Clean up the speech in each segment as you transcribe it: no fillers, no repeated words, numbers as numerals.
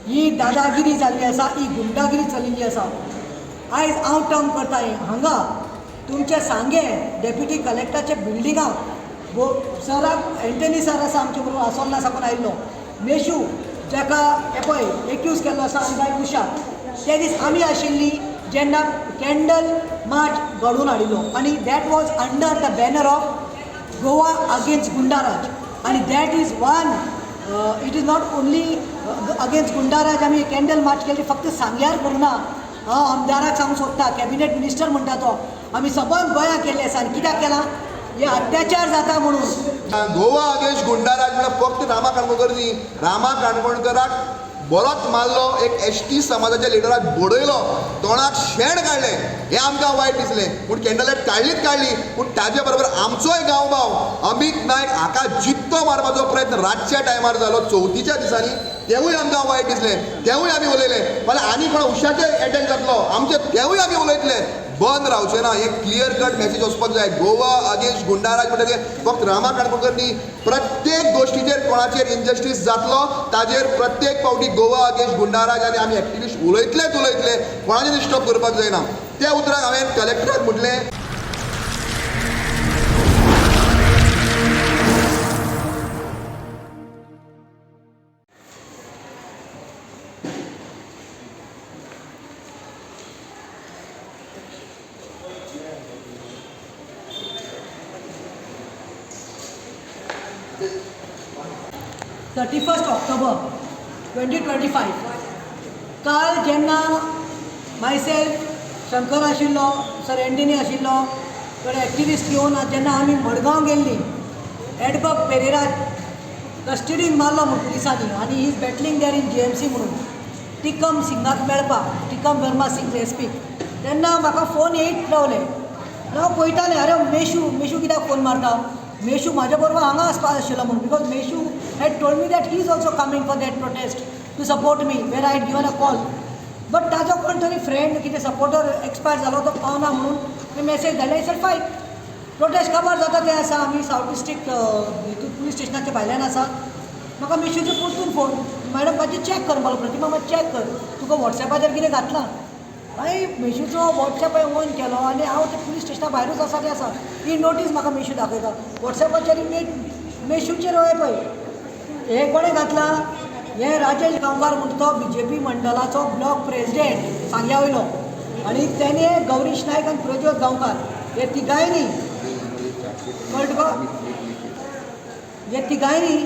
ही दादागिरी जाल्ली आसा, ही गुंडागिरी चलिल्ली आसा. आयज हांव टर्म करता हांगा तुमचे सांगे डेप्युटी कलेक्टराचे बिल्डिंगाक सराक एंटनी सर आसा आमचे बरोबर आसोल्ला साकून आयिल्लो. मेशू जाका हे पळय एक्यूज केल्लो आसा आनी बाय उशा ते दीस आमी आशिल्ली जेन्ना कॅन्डल मार्च घडोवन हाडिल्लो आनी that was under the banner of Goa against गुंडाराज. आनी that is one it is not only against गुंडाराज आमी कॅन्डल मार्च केली फक्त सांग्यार करूं ना. हांव आमदाराक सांगूंक सोदता, कॅबिनेट मिनिस्टर म्हणटा तो, आमी सबंद गोंयाक केल्ले आसा. आनी कित्याक केलां? हे अत्याचार जाता म्हणून. गोवा अगेन्स्ट गुंडाराज म्हणल्यार फक्त रामा काणकोणकर न्ही, रामा काणकोणकराक बरोच मारलो, एक एसटी समाजाच्या लिडराक बडयलो, तोंडाक शेण काडलें, हें आमकां वायट दिसलें. पूण कॅन्डल काडलीच काडली, पूण ताजे बरोबर आमचोय गांवभाव अमीत नायक हाका जित्तो मारपाचो प्रयत्न रातच्या टायमार जालो 34 दिसांनी, तेवूय आमकां वायट दिसलें, तेवूय आमी उलयलें. फाल्यां आनी कोण उशाचे एटॅक जातलो आमचे तेवूय आमी उलयतले. बंद रावचें ना, एक क्लियर कट मॅसेज वचपाक जाय. गोवा अगेन्स्ट गुंडाराज म्हणटा तें फक्त रामा काणकोणकर न्ही, प्रत्येक गोश्टीचेर कोणाचेर इनजस्टीस जातलो ताजेर प्रत्येक फावटी गोवा अगेन्स्ट गुंडाराज आनी आमी एक्टिविस्ट उलयतले, कोणाचें डिस्टर्ब करपाक जायना. त्या उतराक हांवें कलेक्टराक म्हटलें 31 ऑक्टोबर 2025 काल जेन्ना मायसेल्फ शंकर आशिल्लो, सर एंटनी आशिल्लो, थोडे एक्टिविस्ट घेवन जेन्ना आमी मडगांव गेल्लीं, एडबर्ग पेरेरा कस्टडीन मारलो म्हणून पुलिसांनी आनी he is battling there in JMC म्हणून टिकम सिंगाक मेळपाक, टिकम वर्मा सिंग एसपी. तेन्ना म्हाका फोन येयत रावले आनी हांव पळयतालें, अरे मेशू कित्याक फोन मारता? मेशू म्हाज्या बरोबर हांगा आसपाक आशिल्लो म्हणून, because Meshu had told me that he is also coming for that protest to support me where I had given a call. But ताजो कोण तरी फ्रेंड कितें सपोर्टर एक्सपायर जालो तो पावना म्हणून मेसेज धाडले. सर फायन प्रोटेस्ट खबर जाता तें आसा, आमी सावथ डिस्ट्रिक्ट पुलीस स्टेशनाच्या भायल्यान आसा. म्हाका मेशूचे परतून फोन, मॅडम मातशें चॅक कर, मला प्रतिमा मातशें चॅक कर, तुका वॉट्सॅपाचेर कितें घातलां? हांवें मेशूचो वॉट्सॅप ऑन केलो आनी हांव ते पुलीस स्टेशना भायरूच आसा तें आसा. ही नोटीस म्हाका मेशू दाखयता वॉट्सॅपाचेर. मेशूचेर हय पळय हें कोणें घातलां? हें राजेश गांवकार म्हणटा तो BJP मंडलाचो ब्लॉक प्रेसिडेंट सांग्या वयलो, आनी तेणे गौरीश नायक आनी प्रज्योत गांवकार हे तिगायनी कळ्ळें तुका? हे तिगायनी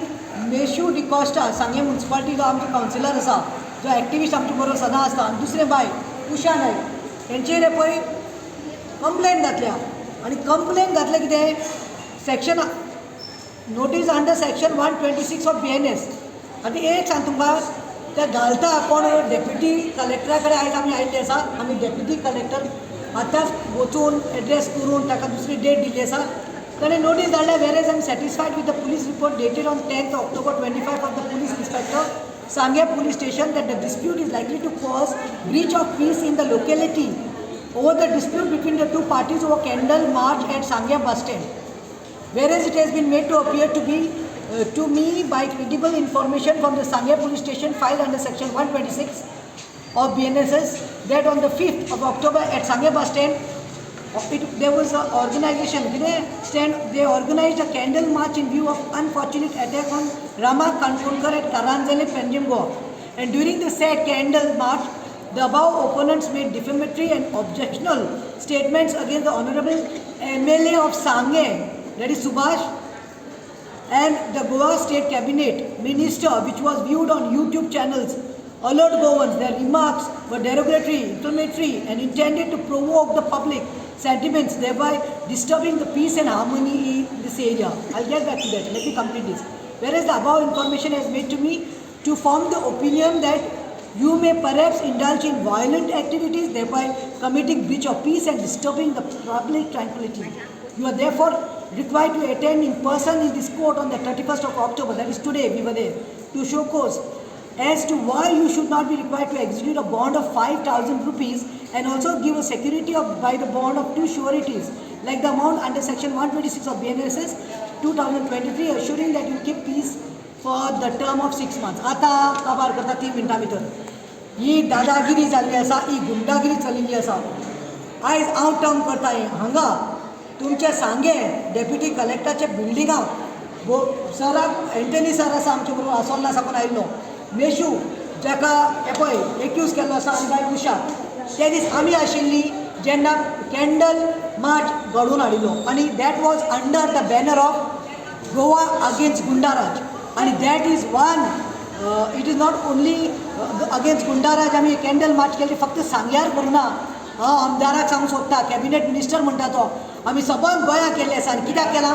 मेशू डिकॉस्टा सांगे म्युन्सिपालिटीचो आमचो कावन्सिलर आसा, जो एक्टिविस्ट आमचे बरोबर सदां आसता, आनी दुसरे बाय उशा नायक, तेंचेर पळय कंप्लेन घातल्या. आनी कंप्लेन घातलें कितें? Section notice under section 126 of BNS. आनी एक सांग तुमकां, ते घालता कोण? डेप्युटी कलेक्टरा कडेन आयज आमी आयिल्ले आसा. आमी डेप्युटी कलेक्टर आतांच वचून एड्रेस करून ताका दुसरी डेट दिल्ली आसा. ताणें नोटीस धाडल्या, where as I am satisfied with the police report dated on 10th October 25 of the police inspector Sangye police station that the dispute is likely to cause breach of peace in the locality over the dispute between the two parties over candle march at Sangye bus stand. Whereas it has been made to appear to be to me by credible information from the Sangye police station filed under section 126 of BNSS that on the 5th of October at Sangye bus stand there was an organization, they organized a candle march in view of unfortunate attack on Rama Kankonkar at Karanjali, Panjim, Goa. And during the said candle march, the above opponents made defamatory and objectionable statements against the Honorable MLA of Sangye, that is Subhash, and the Goa State Cabinet Minister, which was viewed on YouTube channels, Alert Goans. Their remarks were derogatory, inflammatory, and intended to provoke the public sentiments, thereby disturbing the peace and harmony in this area. I'll get back to that. Let me complete this. Whereas the above information has made to me to form the opinion that you may perhaps indulge in violent activities, thereby committing breach of peace and disturbing the public tranquility. You are therefore required to attend in person in this court on the 31st of October, that is today, we were there, to show cause as to why you should not be required to execute a bond of 5,000 rupees and also give a security by the bond of 2 sureties, like the amount under section 126 of BNSS 2023, assuring that you keep peace for the term of 6 months. आतां काबार करता 3 मिनटां भितर. ही दादागिरी जाल्ली आसा, ही गुंडागिरी चलिल्ली आसा. आयज हांव टर्म करता हांगा तुमचे सांगे डेप्युटी कलेक्टराचे बिल्डिंगाक सराक एंटनी सर आसा आमचे बरोबर आसोल्ला साकून आयिल्लो. मेशू जाका हे पळय एक्यूज केल्लो आसा आनी बाय उशा ते दीस आमी आशिल्लीं जेन्ना कॅन्डल मार्च घडोवन हाडिल्लो आनी that was under the banner of Goa against गुंडाराज. आनी that is one it is not only against गुंडाराज आमी कॅन्डल मार्च केली फक्त सांग्यार करूं ना. हांव आमदाराक सांगूंक सोदता, कॅबिनेट मिनिस्टर म्हणटा तो, आमी सबंद गोंयांत केल्ले आसा. आनी कित्याक केलां?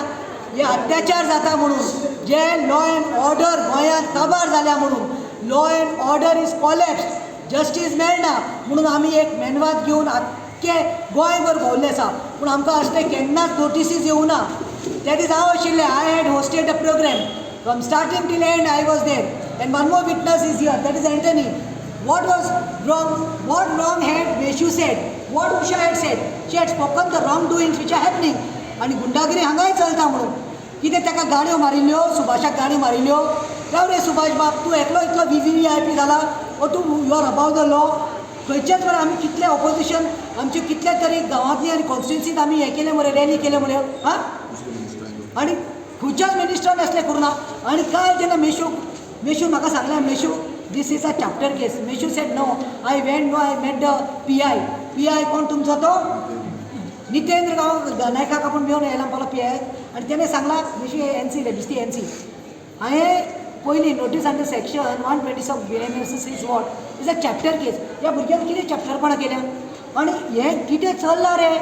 हे अत्याचार जाता म्हणून, जे लॉ अँड ऑर्डर गोंयांत काबार जाल्या म्हणून, law and order is collapse, justice मेळना म्हणून आमी एक मेनवाद घेवन आख्खे गोंयभर भोंवल्ले आसा. पूण आमकां असले केन्नाच नोटिसीस येवना. त्या दीस हांव आशिल्लें, I had hosted the program from starting till end. I was there and one more witness is here, that is Antony. What was wrong? What wrong had Meshu said? What Usha had said? She had spoken the wrongdoings which are happening. आणि गुंडागिरी हांगाय चलता म्हणून कितें ताका गाडयो मारिल्ल्यो, सुभाषाक गाडयो मारिल्ल्यो. राव रे सुभाष बाब, तूं एकलो इतलो VVIP जाला, ओ तूं you are above the law. खंयचेच बरें आमी कितले ऑपोजिशन आमचे कितले तरी गांवांतली आनी कॉन्स्टिट्युन्सींत आमी हें केलें मरे, रॅली केले मरे. हां, आनी खंयच्याच मिनिस्टरान असलें करूं ना. आनी काल जेन्ना मेशू म्हाका सांगलें, Meshu this is a chapter case. Meshu said no, I went, no, I met the PI कोण तुमचो तो नितेंद्र गांव नायकाक आपण मेळून येयला पळो PI. आनी तेणें सांगला मेशू NC बेबिस्ती NC. हांवें पयलीं notice under section 120 of BNSS is what is a chapter case. ह्या भुरग्यांक कितें चॅप्टरपणां केल्या आनी हें कितें चल्लां रे.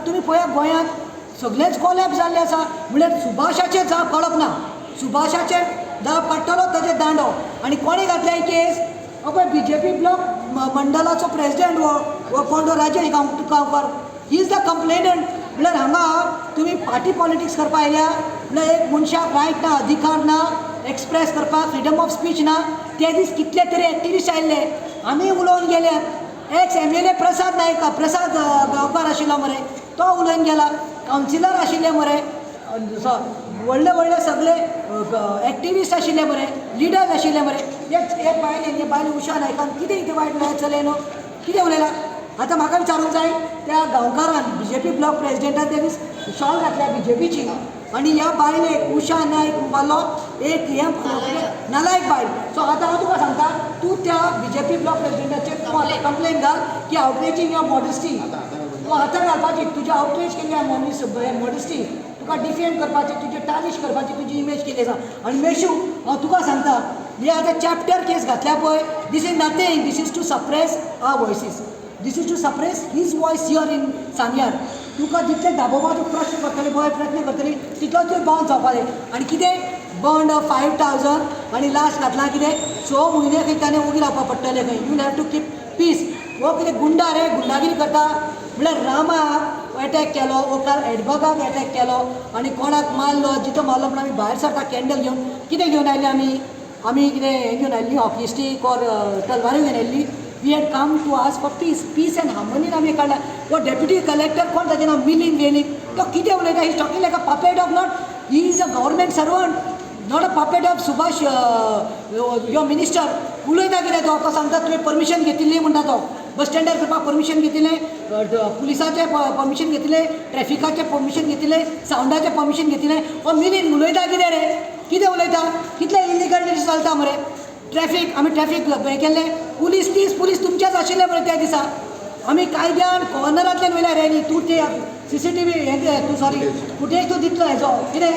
तुमी पळयात गोंयांत सगळेंच कॉलॅप्स जाल्लें आसा. म्हळ्यार सुभाषाचें जाप कळप ना, सुभाषाचें दाब काडटलो ताजे दांडो. आनी कोणे घातल्या ही केस? पळय BJP ब्लॉक मंडलाचो प्रेसिडेंट हो कोण तो Rajesh Gaonkar, he is the complainant. म्हळ्यार हांगा तुमी पार्टी पॉलिटिक्स करपा आयल्या. म्हळ्यार एक मनशाक रायट ना, अधिकार ना, एक्सप्रेस करपाक फ्रिडम ऑफ स्पीच ना. ते दीस कितले तरी एक्टिविस्ट आयिल्ले, आमी उलोवन गेले. एक्स MLA प्रसाद गांवकार आशिल्लो मरे, तो उलोवन गेला. कावन्सिलर आशिल्ले मरे, व्हडले व्हडले सगळे एक्टिविस्ट आशिल्ले मरे, लिडर्स आशिल्ले मरे. हे बायले उशा नायकान कितें वायट मेळत चलय न्हू, कितें उलयलां? आतां म्हाका विचारूंक जाय, त्या गांवकारान BJP ब्लॉक प्रेसिडेंटान ते दीस शॉल घातल्या BJPची. आनी ह्या बायलेक उशा नायक म्हणलो एक हे नालायक बायल. सो आतां हांव तुका सांगता, तूं त्या BJP ब्लॉक प्रेसिडेंटाचेर कंप्लेन घाल की आउटरीचिंग युअर मॉडेस्टी. तूं आतां घालपाची, तुजी आउटरीच केली मॉडेस्टी, तुका डिफेंड करपाची, तुजी टार्निश करपाची तुजी इमेज केली आसा. आनी मेशू हांव तुका सांगता, हे आतां चॅप्टर केस घातल्या पळय, this is nothing, this is to suppress our voices, this is to suppress his voice here in सांग्यार. तुका जितले दाबोवपाचो प्रश्न करतले पळय, प्रयत्न करतली, तितलोच तुवें बावंड जावपा जाय. आनी कितें बॉन्ड 5000 आनी लास्ट घातला कितें 6 म्हयने खंय ताणें उगी रावपा पडटलें खंय. You have to keep peace. हो कितें गुंडा रे, गुंडागिरी करता. म्हळ्यार रामाक अटॅक केलो, वो काल एडबगाक अटॅक केलो आनी कोणाक मारलो, जितो मारलो म्हणून आमी भायर सरता कॅन्डल घेवन. कितें घेवन आयले आमी कितें हें घेवन आयल्ली, हॉकी स्टीक ऑर तलवारी घेवन आयल्ली. We had come to ask for peace and हार्मोनीन आमी काडला. वो डेप्युटी कलेक्टर कोण ताचें नांव मिलिंद वेलीक, तो कितें उलयता? He is talking like a puppet of not, he is a government servant, not a puppet of Subhash yo minister. उलयता कितें तो सांगता तुवें परमिशन घेतिल्ली म्हणटा तो, बस स्टँडार करपाक परमिशन घेतिल्लें, पुलिसाचें परमिशन घेतिल्लें, ट्रॅफिकाचें परमिशन घेतिल्लें, सावंडाचें परमिशन घेतिल्लें. हो मिलिंद उलयता कितें रे? कितें उलयता? कितले इलिगलिटी चलता मरे. आमी ट्रॅफीक हें केल्लें, पुलीस 30 पुलीस तुमचेच आशिल्ले मरे त्या दिसा. आमी कायद्यान कॉर्नरांतल्यान वयल्या रॅली. तूं ते CCTV हें तूं सॉरी फुटेज तूं दितलो हेजो, कितें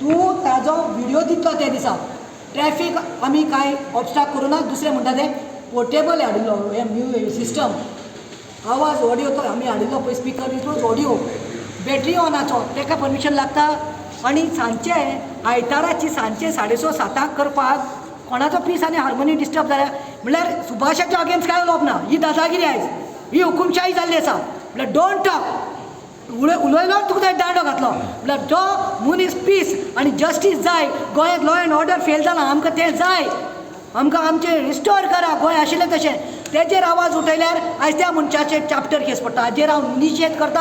तूं ताजो व्हिडियो दितलो त्या दिसा. ट्रॅफीक आमी कांय ऑब्स्ट्राक्ट करूं ना. दुसरें म्हणटा तें पोर्टेबल हाडिल्लो हें सिस्टम, आवाज ऑडियो तो आमी हाडिल्लो पळय स्पिकर, इट ऑडियो, बॅटरी ऑनाचो, ताका परमिशन लागता. आनी सांजचें आयताराची सांजचें 6:30 7 करपाक कोणाचो पीस आनी हार्मोनी डिस्टर्ब जाल्या. म्हळ्यार सुभाषाच्या अगेन्स्ट कांय उलोवप ना. ही दादागिरी आयज, ही हुकुमशाही जाल्ली आसा. म्हळ्यार डोंट टॉक, उलयलो तुका दांडो घातलो. म्हळ्यार जो मनीस पीस आनी जस्टीस जाय. गोंयांत लॉ अँड ऑर्डर फेल जाला, आमकां तें जाय. आमकां आमचें रिस्टोर करा, गोंय आशिल्लें तशें. तेजेर आवाज उठयल्यार आयज त्या मनशाचेर चॅप्टर केस पडटा. हाजेर हांव निशेध करता.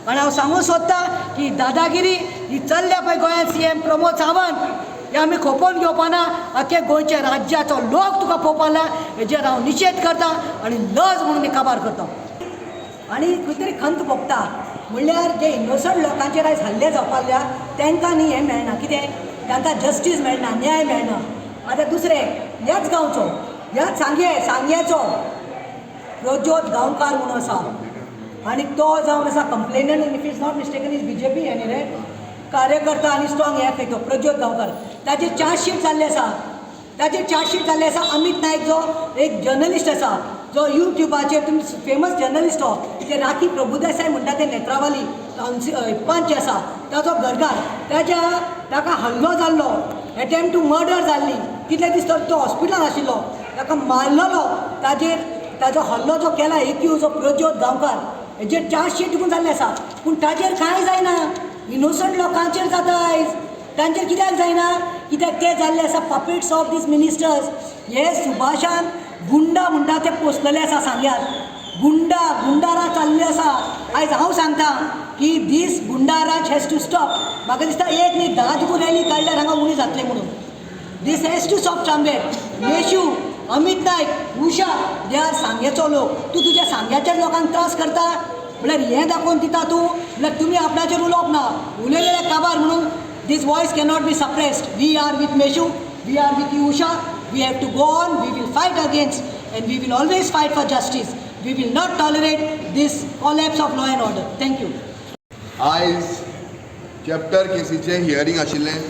आनी हांव सांगूंक सोदता की दादागिरी ही चल्ल्या पळय गोंयांत CM प्रमोद सावंत, हे आमी खोपोवन घेवपाना. आख्या गोंयच्या राज्याचो लोक तुका पळोवपाना हेजेर हांव निशेध करता आनी लज म्हणून काबार करता. आनी खंय तरी खंत भोगता म्हणल्यार जे इनोसंट लोकांचेर आयज हल्ले जावपाल्या तांकां न्ही हें मेळना, कितें तांकां जस्टीस मेळना, न्याय मेळना. आतां दुसरें ह्याच गांवचो ह्याच सांग्याचो प्रज्योत गांवकार म्हणून आसा आनी तो जावन आसा complainant, if is not mistaken is BJP any कार्यकर्ता आनी स्ट्रॉंग हे खंय तो प्रज्योत गांवकार. ताचेर चार्जशीट जाल्ली आसा. अमित नायक जो एक जर्नलिस्ट आसा, जो यूट्यूबाचेर तुमी फेमस जर्नलिस्ट हो, ते राखी प्रभुदेसाय म्हणटा ते नेत्रावली पंच आसा, ताजो घरकार, ताका हल्लो जाल्लो, एटेम्प्ट टू मर्डर जाल्ली. कितले दीस तो हॉस्पिटलान आशिल्लो, ताका मारलेलो. ताजो हल्लो जो केला एक्यूज जो प्रज्योत गांवकार, हेजेर चार्जशीट दिवून जाल्ले आसा. पूण ताचेर कांय जायना. इनोसंट लोकांचेर जाता आयज. तांचेर कित्याक जायना? कित्याक ते जाल्ले आसा पपेट्स ऑफ दीस मिनिस्टर्स. हे सुभाषान गुंडा म्हणटा ते पोसलेले आसा सांग्यार. गुंडाराज चालली आसा. आयज हांव सांगता की दीस गुंडाराज हॅज टू स्टॉप. म्हाका दिसता एक न्ही 10 दिवून रॅली काडल्यार हांगा उणी जातले म्हणून. This has to stop. Chambe, Meshu, Amit Nayak, Usha, they are सांग्याचो लोक. तूं तुज्या सांग्याच्या लोकांक त्रास करता म्हळ्यार हें दाखोवन दिता तूं, म्हळ्यार तुमी आपणाचेर उलोवप ना. उलयलेले काबार म्हणून. This voice cannot be suppressed. We are with Meshu, we are with Usha. We have to go on. We will fight against and we will always fight for justice. We will not tolerate this collapse of law and order. Thank you. आयज chapter केसीचें hearing आशिल्लें.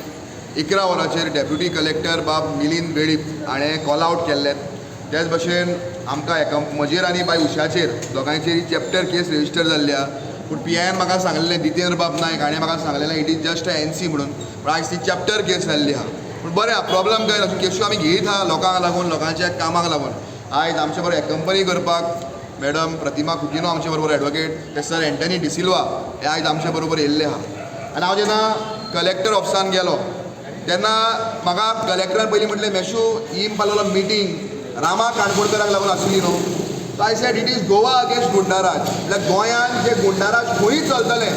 11 वरांचेर deputy collector बाब मिलिंद वेळीप हाणें call out केल्लें. त्याच भशेन आमकां म्हजेर आनी बाय उशाचेर दोगांयचेर ही चॅप्टर केस रजिस्टर जाल्ल्या. पूण PIN म्हाका सांगलेलें, जितेंद्र बाब नायक हाणें म्हाका सांगलेलें it is just a NC म्हणून. पूण आयज ती चॅप्टर केस जाल्ली आहा. पूण बरें आहा, प्रॉब्लम काय ना. केसी आमी घेयत आहा लोकांक लागून, लोकांच्या कामाक लागून. आयज आमचे बरोबर कंपनी करपाक मॅडम प्रतिमा कुकिनो आमचे बरोबर एडवोकेट, ते सर एंटनी डिसिल्वा हे आयज आमचे बरोबर येयल्ले आहा. आनी हांव जेन्ना कलेक्टर ऑफिसान गेलो तेन्ना म्हाका कलेक्टरान पयलीं म्हटलें, मेशू ही इम्फालोलो मिटींग रामा काणकोणकराक लागून आशिल्ली न्हू. So I said it is Goa against goonda raj. म्हळ्यार गोंयांत जे गुंडाराज खंयी चलतले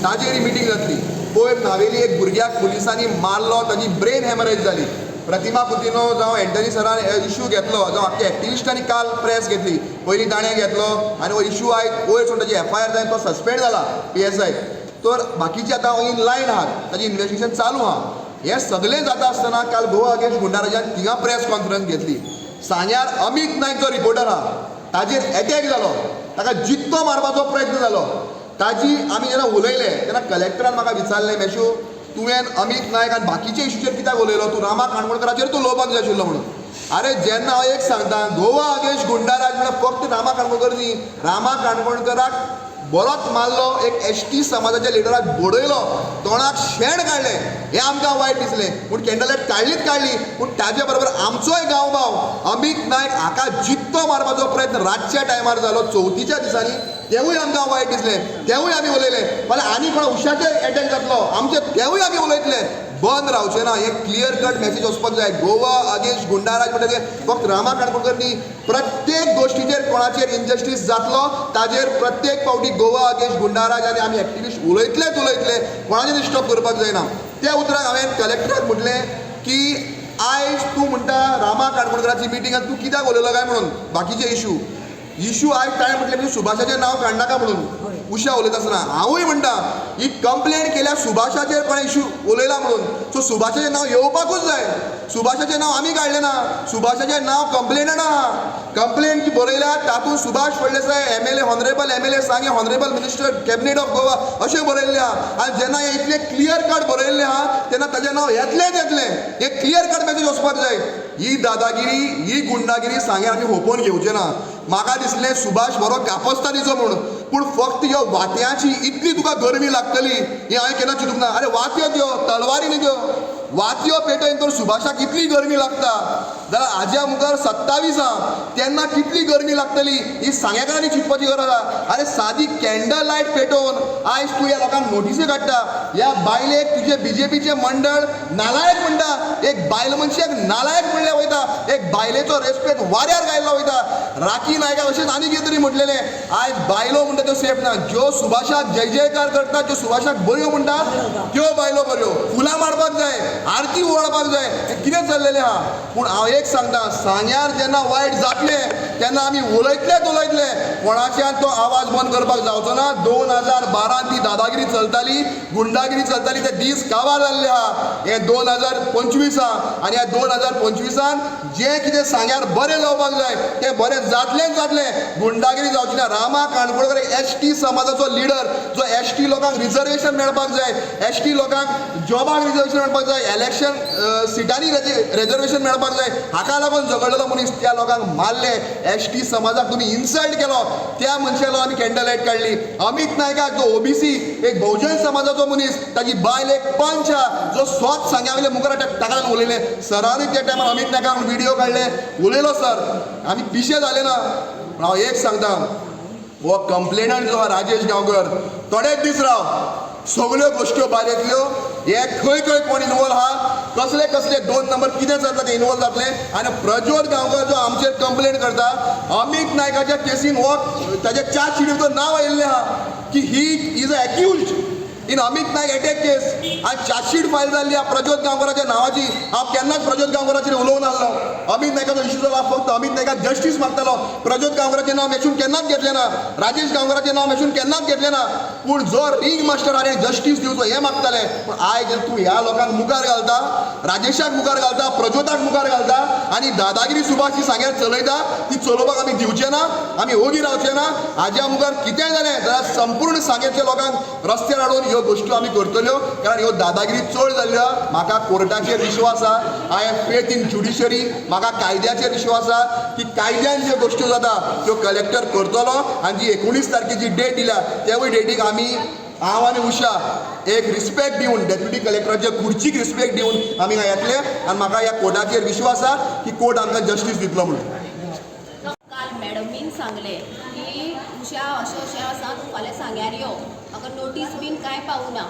ताचेर ही मिटींग जातली. पयर नावेली एक भुरग्याक पुलिसांनी मारलो, ताची ब्रेन हॅमरेज जाली. प्रतिमा कुकिनो जावं एंटनी सरान इशू घेतलो, जावं आख्या एक्टिविस्टांनी काल प्रेस घेतली. पयलीं ताणें घेतलो आनी हो इशू आयज वयर सोडून ताची FIR जावन तो सस्पेंड जाला PSI. तर बाकीचे आतां इन लायन आहात, ताची इन्व्हेस्टिगेशन चालू आहा. हें सगळें जाता आसतना काल गोवा अगेन्स्ट गुंडाराजान थिंगा प्रेस कॉन्फरन्स घेतली. सांग्यार अमित नायक जो रिपोर्टर आहा ताजेर एटॅक जालो, ताका जित्तो मारपाचो प्रयत्न जालो. ताजी आमी जेन्ना उलयले तेन्ना कलेक्टरान म्हाका विचारलें, मेशू तुवें अमित नायक आनी बाकीच्या इशूचेर कित्याक उलयलो? तूं रामा काणकोणकराचेर तूं उलोवपाक जाय आशिल्लो म्हणून. अरे जेन्ना हांव एक सांगता, गोवा अगेन्स्ट गुंडाराज म्हळ्यार फक्त रामा काणकोणकर न्ही, रामा काणकोणकराक बरोच मारलो, एक ST समाजाच्या लिडराक बडयलो, तोंडाक शेण काडलें. हें आमकां वायट दिसलें. पूण कॅन्डलायट काडली. पूण ताजे बरोबर आमचोय गांवभाव अमित नायक हाका जित्तो मारपाचो प्रयत्न रातच्या टायमार जालो 34च्या दिसांनी. तेवूय आमकां वायट दिसलें. तेवूय आमी उलयलें. फाल्यां आनी कोणा उशाचेर एटॅक जातलो आमचे, तेवूय आमी उलयतले. बंद रावचें ना. एक क्लियर कट मॅसेज वचपाक जाय. गोवा अगेन्स्ट गुंडाराज म्हणटा ते फक्त रामा काणकोणकर न्ही, प्रत्येक गोश्टीचेर कोणाचेर इनजस्टीस जातलो ताजेर प्रत्येक फावटी गोवा अगेन्स्ट गुंडाराज आनी आमी एक्टिविस्ट उलयतले. कोणाचेर स्टॉप करपाक जायना. त्या उतराक हांवें कलेक्टराक म्हटलें की आयज तूं म्हणटा रामा काणकोणकराची मिटींगात तूं कित्याक उलयलो काय म्हणून बाकीचे इशू आयज ताणें म्हटलें की सुभाषाचें नांव काडनाका म्हणून. उशा उलयता आसतना हांवूय म्हणटा ही कंप्लेंट केल्या सुभाषाचेर कोणें इशू उलयला म्हणून. सो सुभाषाचें नांव येवपाकूच जाय. सुभाषाचें नांव आमी काडलें ना. सुभाषाचें नांव कंप्लेंटान आहा. कंप्लेंट जी बरयल्या तातूंत Subhash Phaldesai MLA, honourable MLA सांगे honourable minister cabinet of Goa अशें बरयल्लें आहा. आनी जेन्ना हें इतलें क्लियर कट बरयल्लें आहा तेन्ना ताचें नांव येतलें. एक क्लियर कट मॅसेज वचपाक जाय. ही दादागिरी, ही गुंडागिरी सांगे आमी होपोवन घेवचें ना. म्हाका दिसलें सुभाष बरो कापस्ता दिसो म्हणून, पूण फक्त ह्यो वात्याची इतली तुका गरमी लागतली ही हांवें केन्ना चिंतूंक ना. अरे वात्यो त्यो तलवारी न्ही त्यो, वात्यो पेटयन तर सुभाषाक इतली गरमी लागता. जाल्यार हाज्या मुखार 27 तेन्ना कितली गरमी लागतली ही सांगेकारांनी चिंतपाची गरज आसा. अरे सादी कॅन्डल लायट पेटोवन आयज तूं ह्या लोकांक नोटीसी काडटा. ह्या बायलेक तुजे बीजेपीचे मंडळ नालायक म्हणटा. एक बायल मनशाक नालायक म्हणले वयता. एक बायलेचो रेस्पेक्ट वाऱ्यार घायलो वयता. राखी नायका अशेंच आनी कितें तरी म्हटलेलें. आयज बायलो म्हणटा त्यो सेफ ना. ज्यो सुभाषाक जय जयकार करता, ज्यो सुभाषाक बऱ्यो म्हणटा त्यो बायलो बऱ्यो. फुलां मारपाक जाय, आरती ओवाळपाक जाय, हें कितें चल्लेलें आहा. पूण हांव एक सांगता, सांग्यार जेन्ना वायट जातलें तेन्ना आमी उलयतले. कोणाच्यान तो आवाज बंद करपाक जावचो ना. 2012 ती दादागिरी चलताली, गुंडागिरी चलताली, ते दीस काबार जाल्ले आहा. हे 2025 आनी ह्या 2025 जें कितें सांग्यार बरें जावपाक जाय तें बरें जातलें. गुंडागिरी जावची ना. रामा काणकोणकर एसटी समाजाचो लिडर, जो एसटी लोकांक रिजर्वेशन मेळपाक जाय, एसटी लोकांक जॉबाक रिजर्वेशन मेळपाक जाय, इलेक्शन सिटांनी रिजर्वेशन मेळपाक जाय, हाका लागून झगडलेलो मनीस त्या लोकांक मारले. एसटी समाजाक तुमी इन्सल्ट केलो, त्या मनशालो आमी कॅन्डल लायट काडली. अमित नायकाक जो ओबीसी एक बहुजन समाजाचो मनीस, ताची बायल एक पंच जो स्वत सांग्या वयले मुखार ताका लागून उलयले. सरांनी त्या टायमार अमित नायकाक व्हिडिओ काडले, उलयलो सर, आमी पिशे जाले ना. हांव एक सांगता, हो कंप्लेनंट जो राजेश गांवकर थोडेच दीस राव, सगल्यो गोश्ट्यो भायर येतल्यो. हे खंय कोण इनवॉल्व आहा, कसले 2 नंबर कितें चलता ते इनवॉल्व जातले. आनी प्रज्वल गांवकर जो आमचेर कंप्लेन करता, अमित नायकाच्या केसीन हो ताच्या चार्ज शिटीचो नांव आयिल्लें आहा की he is a accused in Amit Nayak attack case. आनी चार्जशीट फायल जाल्ली आहा प्रज्वल गांवकराच्या नांवाची. हांव केन्नाच प्रज्वल गांवकराचेर उलोवंक नासलो. अमित नायकाचो इश्यू जाला, फक्त अमित नायकाक जस्टीस मागतालो. प्रज्वल गांवकराचें नांव मेसून केन्नाच घेतलें ना. राजेश गांवकराचें नांव मेसून केन्नाच घेतलें ना. पूण जो रिंग मास्टर हाणें जस्टीस दिवचो हें मागताले. पूण आयज तूं ह्या लोकांक मुखार घालता, राजेशाक मुखार घालता, प्रज्वताक मुखार घालता आनी दादागिरी सुभाष जी सांग्यार चलयता, ती चलोवपाक आमी दिवचे ना, आमी ओगी रावचे ना. हाज्या मुखार कितें जालें जाल्यार संपूर्ण सांग्याच्या लोकांक रस्त्यार हाडून ह्यो गोश्टी आमी करतल्यो. कारण ह्यो दादागिरी चड जाल्ल्यो. म्हाका कोर्टाचेर विश्वास आसा. I have faith in judiciary. म्हाका कायद्याचेर विश्वास आसा की कायद्यान ज्यो गोश्ट्यो जाता त्यो कलेक्टर करतलो. आनी जी 19 तारखेची डेट दिल्या त्यावेळी डेटीक आमी, हांव आनी उशा एक रिस्पेक्ट दिवन डेप्युटी कलेक्टराच्या खुर्चीक रिस्पेक्ट दिवन आमी हांगा येतले. आनी म्हाका ह्या कोर्टाचेर विश्वास आसा की कोर्ट आमकां जस्टीस दितलो म्हणून. काल मॅडमीन सांगले की उशा अशें आसा, तूं फाल्यां सांग्यार यो, म्हाका नोटीस बीन कांय पावूना.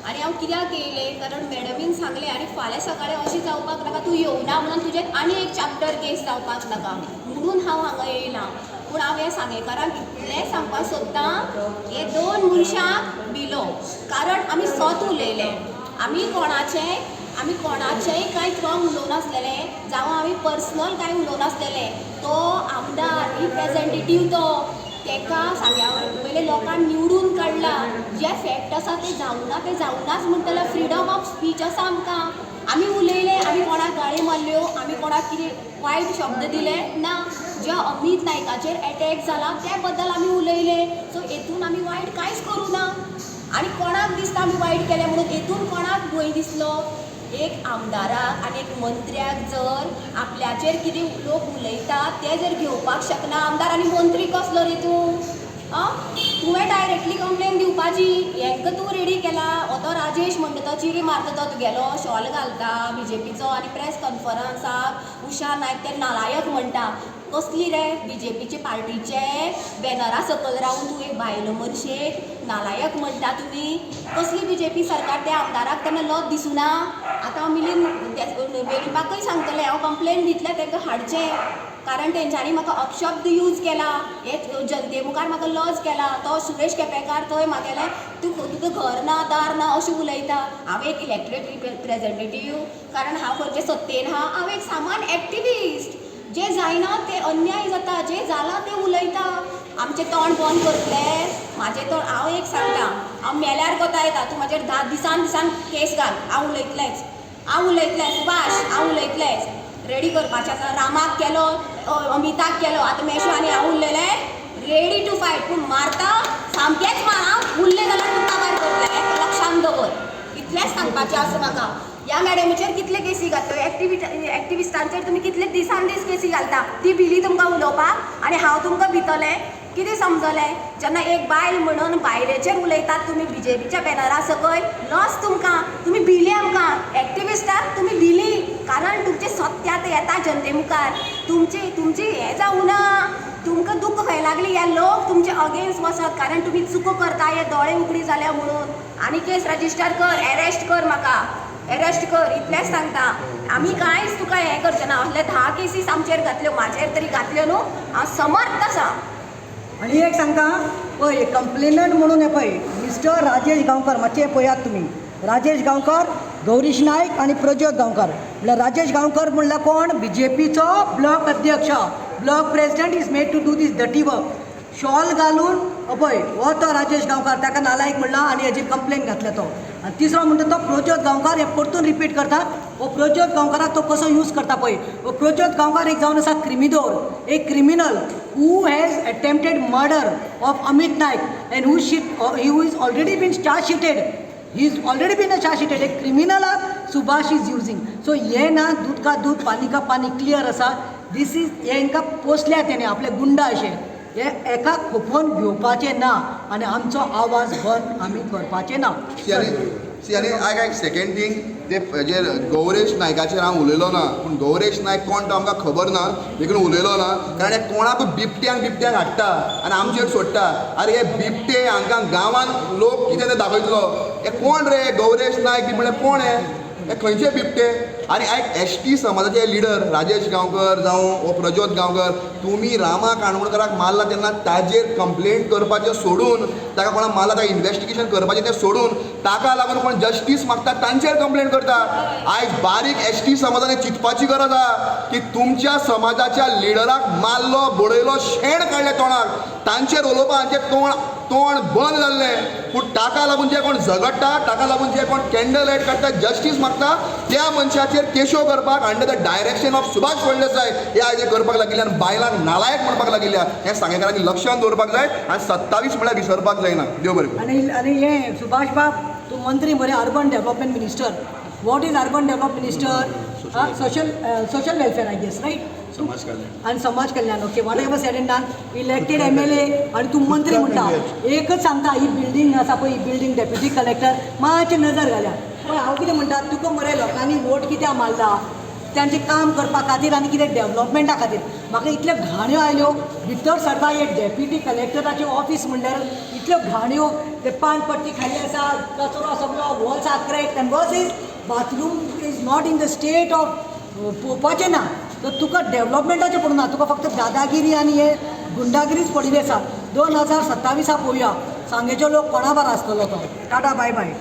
आनी हांव कित्याक येयलें, कारण मॅडमीन सांगलें आनी फाल्यां सकाळीं अशें जावपाक नाका, तूं येवना म्हणून तुजें आनी एक चॅप्टर केस जावपाक नाका म्हणून हांव हांगा येयलां. पूण हांव ह्या सांगेकारांक इतलें सांगपाक सोदतां, हे 2 मनशांक भिलो. कारण आमी स्वत उलयले, आमी कोणाचेंय कांय रॉंग उलोवनासलेलें, जावं आमी पर्सनल कांय उलोवनासलेलें. तो आमदार रिप्रेझेंटेटीव तो, तेका सांग्या वयले लोकांक निवडून काडला. जे फॅक्ट आसा ते जावनाच म्हणटले. फ्रिडम ऑफ स्पीच आसा आमकां. आमी उलयले, आमी कोणाक गाळी मारल्यो, आमी कोणाक कितें वायट शब्द दिले ना. ज्या अमित नायकाचेर अटॅक जाला त्या बद्दल आमी उलयले. सो हेतून आमी वायट कांयच करूं ना. आनी कोणाक दिसता आमी वायट केलें म्हणून, हेतून कोणाक भंय दिसलो. एक आमदाराक आनी एक मंत्र्याक जर आपल्याचेर कितें लोक उलयतात ते जर घेवपाक शकना, आमदार आनी मंत्री कसलो रे तूं? तुवें डायरेक्टली कंप्लेन दिवपाची. हेंका तूं रेडी केला. हो तो राजेश म्हणटा तो चिरी मारता, तो तुगेलो शॉल घालता बीजेपीचो आनी प्रेस कॉन्फरन्साक उशा नायक ते नालायक म्हणटा. कसली रे बीजेपीचे पार्टीचे बॅनरा सकयल रावन तूं एक भायलो मनशेक नालायक म्हणटा तुमी? कसली बीजेपी सरकार त्या आमदाराक तेन्ना लज दिसूना? आतां हांव मिलीन वेणुपाकय सांगतलें, हांव कंप्लेन दितलें तांकां हाडचें. कारण तेंच्यांनी म्हाका अपशब्द यूज केला, हे जनते मुखार म्हाका लज केला. तो सुरेश केपेकार थंय म्हागेलें तुका घर ना दार ना अशें उलयता. हांव एक इलेक्टेड रिप्रेझेंटेटीव, कारण हांव खंयचे सत्तेन आहा. हांव एक सामान एक्टिविस्ट. जे जायना ते अन्याय जाता, जे जाला ते उलयता. आमचें तोंड बंद करतले, म्हाजें तोंड. हांव एक सांगता, हांव मेल्यार कोता येता. तूं म्हाजेर दिसान केस घाल, हांव उलयतलें सुभाष, हांव उलयतलेंच. रेडी करपाचें आसा. रामाक केलो, अमिताक केलो, आतां मेशो आनी हांव उरलेलें रेडी टू फायट. पूण मारता सामकेंच मार. हांव उरलें जाल्यार तुका भायर करतलें, हें लक्षांत दवर. इतलेंच सांगपाचें आसा म्हाका. ह्या मॅडमीचेर कितले केसी घातल्यो एक्टिविस्टांचेर तुमी कितले दिसान दीस केसी घालता ती भिली तुमकां उलोवपाक आनी हांव तुमकां भितलें कितें समजलें जेन्ना एक बायल म्हणून बायलेचेर उलयतात तुमी BJPच्या बॅनरा सकयल लॉस तुमकां तुमी भिली आमकां एक्टिविस्टाक तुमी भिली कारण तुमचें सत्य आतां येता जनते मुखार तुमची हें जावं ना तुमकां दुख्ख खंय लागली हे लोक तुमचे अगेन्स्ट वचत कारण तुमी चुको करता हे दोळे उगडी जाल्या म्हणून आनी केस रजिस्टर कर अरेस्ट कर म्हाका अरेस्ट कर इतलेंच सांगता आमी कांयच तुका हें करचें ना असले 10 केसीस आमचेर घातल्यो म्हाजेर तरी घातल्यो न्हू हांव समर्थ आसा आणि एक सांगता पळय कंप्लेनंट म्हणून हे पळय मिस्टर राजेश गांवकर मातशें पळयात तुमी राजेश गांवकर गौरीश नायक आणि प्रज्योत गांवकर म्हणल्यार राजेश गांवकर म्हणल्यार कोण BJPचो ब्लॉक अध्यक्ष block president is made to do this डटी वर्क शॉल घालून पळय हो तो राजेश गांवकर ताका नालायक म्हणला आनी हेजी कंप्लेन घातला तो आनी तिसरो म्हणटा तो प्रज्योत गांवकर हे परतून रिपीट करता हो प्रज्योत गांवकाराक तो कसो यूज करता पळय हो प्रज्योत गांवकर एक जावन आसा क्रिमिनोर एक criminal who has attempted murder of Amit Naik and who is already been charge sheeted. He's already been a charge sheeted. A criminal Subhash is using. So ये ना दूध का दूध पानी का पानी clear असा. This is ये इनका पोचल्या त्याने आपले गुंडा अशे हे एका खोपोवन घेवपाचे ना आनी आमचो आवाज बंद आमी करपाचे ना. आनी आयक सेकेंड थिंग जे गौरेश नायकाचेर हांव उलयलो ना पूण गौरेश नायक कोण तो आमकां खबर ना देखून उलयलो ना कारण हे कोणाकूय बिबट्यांक हाडटा आनी आमचेर सोडटा आरे हे बिबटे हांकां गांवांत लोक कितें तें दाखयतलो हे कोण रे गौरेश नायक बी म्हळ्यार कोण हे खंयचे बिबटे आनी आयक ST समाजाचे लिडर राजेश गांवकर जावं वो प्रज्योत गांवकर तुमी रामा काणकोणकाराक मारला तेन्ना ताजेर कंप्लेंट करपाचें सोडून ताका कोणाक मारला ताका इन्वेस्टिगेशन करपाचें तें सोडून ताका लागून कोण जस्टीस मागता तांचेर कंप्लेंट करता आयज बारीक ST समाजान चिंतपाची गरज आहा की तुमच्या समाजाच्या लिडराक मारलो बडयलो शेण काडले तोंडाक तांचेर उलोवपाचें तोंड बंद जाल्लें पूण ताका लागून जे कोण झगडटा ताका लागून जे कोण कॅन्डल लायट काडटा जस्टीस मागता त्या मनशाचेर केशो करपाक under the direction of Subhash Phaldesai हे आयज करपाक लागिल्ले आनी बायलांक नालायक म्हणपाक लागिल्ल्या हें सांगेकारांनी लक्षांत दवरपाक जाय आनी 27 म्हळ्यार विसरपाक जायना देव बरें आनी हे सुभाष बाब तूं मंत्री मरे urban development minister what is urban development minister social welfare I guess right समाज कल्याण okay whatever said and done elected MLA आणि तू मंत्री म्हणटा एकच सांगता ही बिल्डींग आसा पळय ही बिल्डींग डेप्युटी कलेक्टर मातशें नजर घाल्या पण हांव कितें म्हणटा तुका मरे लोकांनी वोट कित्याक मारला त्यांचे काम करपा खातीर आनी कितें डेव्हलपमेंटा खातीर म्हाका इतल्यो घाण्यो आयल्यो भितर सरता एक डेप्युटी कलेक्टराचें ऑफिस म्हणल्यार इतल्यो घाण्यो ते पानपट्टी खाली आसा कचरो सगळो वॉल्स आर क्रॅक्ड एंड वर्स is bathroom is not in the state of पळोवपाचें ना तर तुका डेव्हलपमेंटाचें पडूं ना तुका फक्त दादागिरी आनी हे गुंडागिरीच पडिल्ली आसा 2027 पळोवया सांगेचो लोक कोणा बारा आसतलो तो टाटा बाय बाय